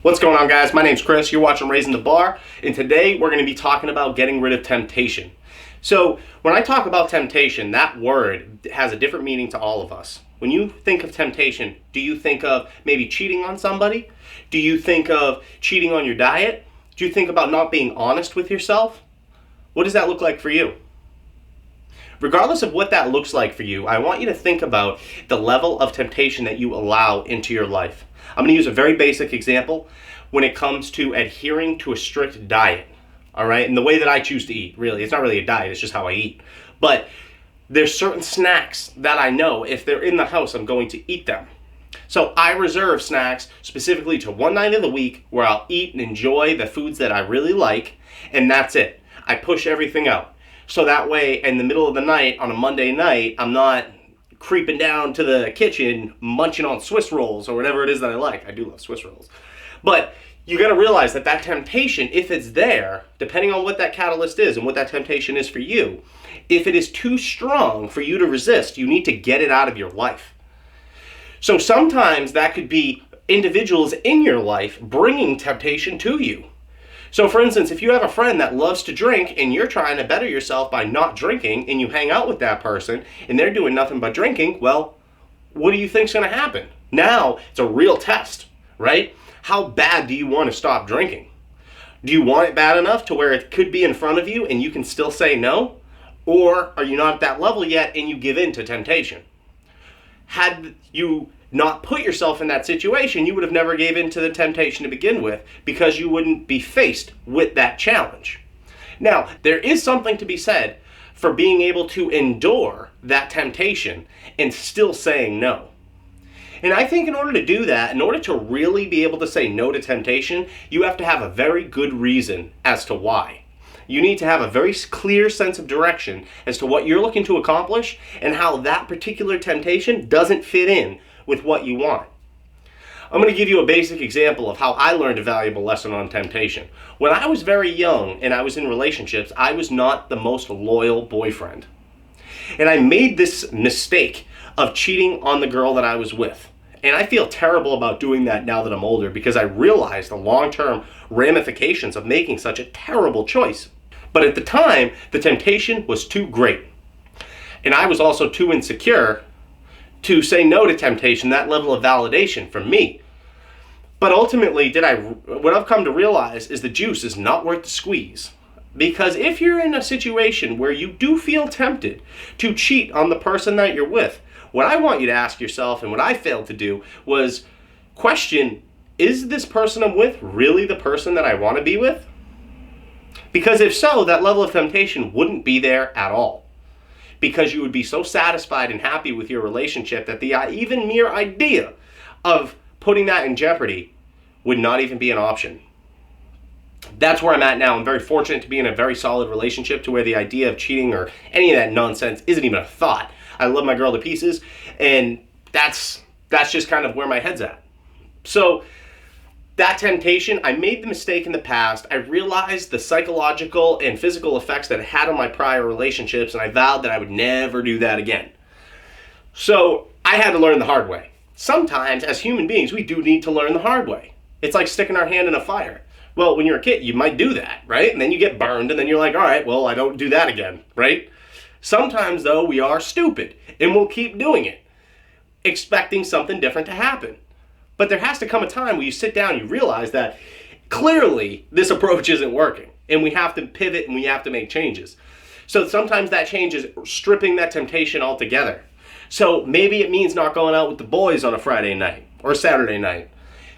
What's going on, guys? My name's Chris. You're watching Raising the Bar, and today we're going to be talking about getting rid of temptation. So when I talk about temptation, that word has a different meaning to all of us. When you think of temptation, do you think of maybe cheating on somebody? Do you think of cheating on your diet? Do you think about not being honest with yourself? What does that look like for you? Regardless of what that looks like for you, I want you to think about the level of temptation that you allow into your life. I'm going to use a very basic example when it comes to adhering to a strict diet. All right, and the way that I choose to eat, really, it's not really a diet, it's just how I eat. But there's certain snacks that I know if they're in the house, I'm going to eat them. So I reserve snacks specifically to one night of the week where I'll eat and enjoy the foods that I really like, and that's it. I push everything out. So that way, in the middle of the night, on a Monday night, I'm not creeping down to the kitchen, munching on Swiss rolls or whatever it is that I like. I do love Swiss rolls. But you got to realize that that temptation, if it's there, depending on what that catalyst is and what that temptation is for you, if it is too strong for you to resist, you need to get it out of your life. So sometimes that could be individuals in your life bringing temptation to you. So for instance, if you have a friend that loves to drink and you're trying to better yourself by not drinking and you hang out with that person and they're doing nothing but drinking, well, what do you think's going to happen? Now it's a real test, right? How bad do you want to stop drinking? Do you want it bad enough to where it could be in front of you and you can still say no? Or are you not at that level yet and you give in to temptation? Had you not put yourself in that situation, you would have never gave in to the temptation to begin with because you wouldn't be faced with that challenge. Now, there is something to be said for being able to endure that temptation and still saying no. And I think in order to do that, in order to really be able to say no to temptation, you have to have a very good reason as to why. You need to have a very clear sense of direction as to what you're looking to accomplish and how that particular temptation doesn't fit in with what you want. I'm going to give you a basic example of how I learned a valuable lesson on temptation. When I was very young and I was in relationships, I was not the most loyal boyfriend. And I made this mistake of cheating on the girl that I was with. And I feel terrible about doing that now that I'm older because I realize the long-term ramifications of making such a terrible choice. But at the time, the temptation was too great. And I was also too insecure to say no to temptation, that level of validation from me. But ultimately, what I've come to realize is the juice is not worth the squeeze. Because if you're in a situation where you do feel tempted to cheat on the person that you're with, what I want you to ask yourself, and what I failed to do, was question, is this person I'm with really the person that I want to be with? Because if so, that level of temptation wouldn't be there at all. Because you would be so satisfied and happy with your relationship that the even mere idea of putting that in jeopardy would not even be an option. That's where I'm at now. I'm very fortunate to be in a very solid relationship to where the idea of cheating or any of that nonsense isn't even a thought. I love my girl to pieces, and that's just kind of where my head's at. So that temptation, I made the mistake in the past. I realized the psychological and physical effects that it had on my prior relationships, and I vowed that I would never do that again. So I had to learn the hard way. Sometimes, as human beings, we do need to learn the hard way. It's like sticking our hand in a fire. Well, when you're a kid, you might do that, right? And then you get burned, and then you're like, all right, well, I don't do that again, right? Sometimes, though, we are stupid, and we'll keep doing it, expecting something different to happen. But there has to come a time where you sit down and you realize that clearly this approach isn't working and we have to pivot and we have to make changes. So sometimes that change is stripping that temptation altogether. So maybe it means not going out with the boys on a Friday night or a Saturday night.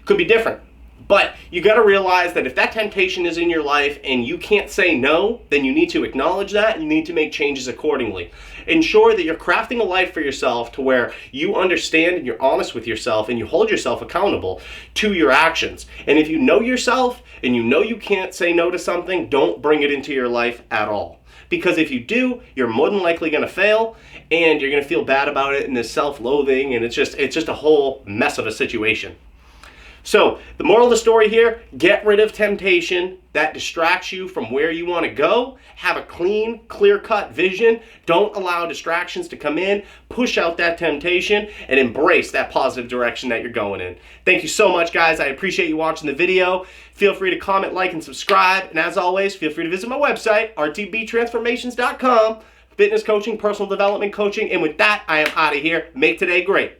Could be different. But you got to realize that if that temptation is in your life and you can't say no, then you need to acknowledge that and you need to make changes accordingly. Ensure that you're crafting a life for yourself to where you understand and you're honest with yourself and you hold yourself accountable to your actions. And if you know yourself and you know you can't say no to something, don't bring it into your life at all. Because if you do, you're more than likely going to fail and you're going to feel bad about it and there's self-loathing and it's just a whole mess of a situation. So the moral of the story here, get rid of temptation that distracts you from where you want to go. Have a clean, clear-cut vision. Don't allow distractions to come in. Push out that temptation and embrace that positive direction that you're going in. Thank you so much, guys. I appreciate you watching the video. Feel free to comment, like, and subscribe. And as always, feel free to visit my website, RTBTransformations.com. Fitness coaching, personal development coaching. And with that, I am out of here. Make today great.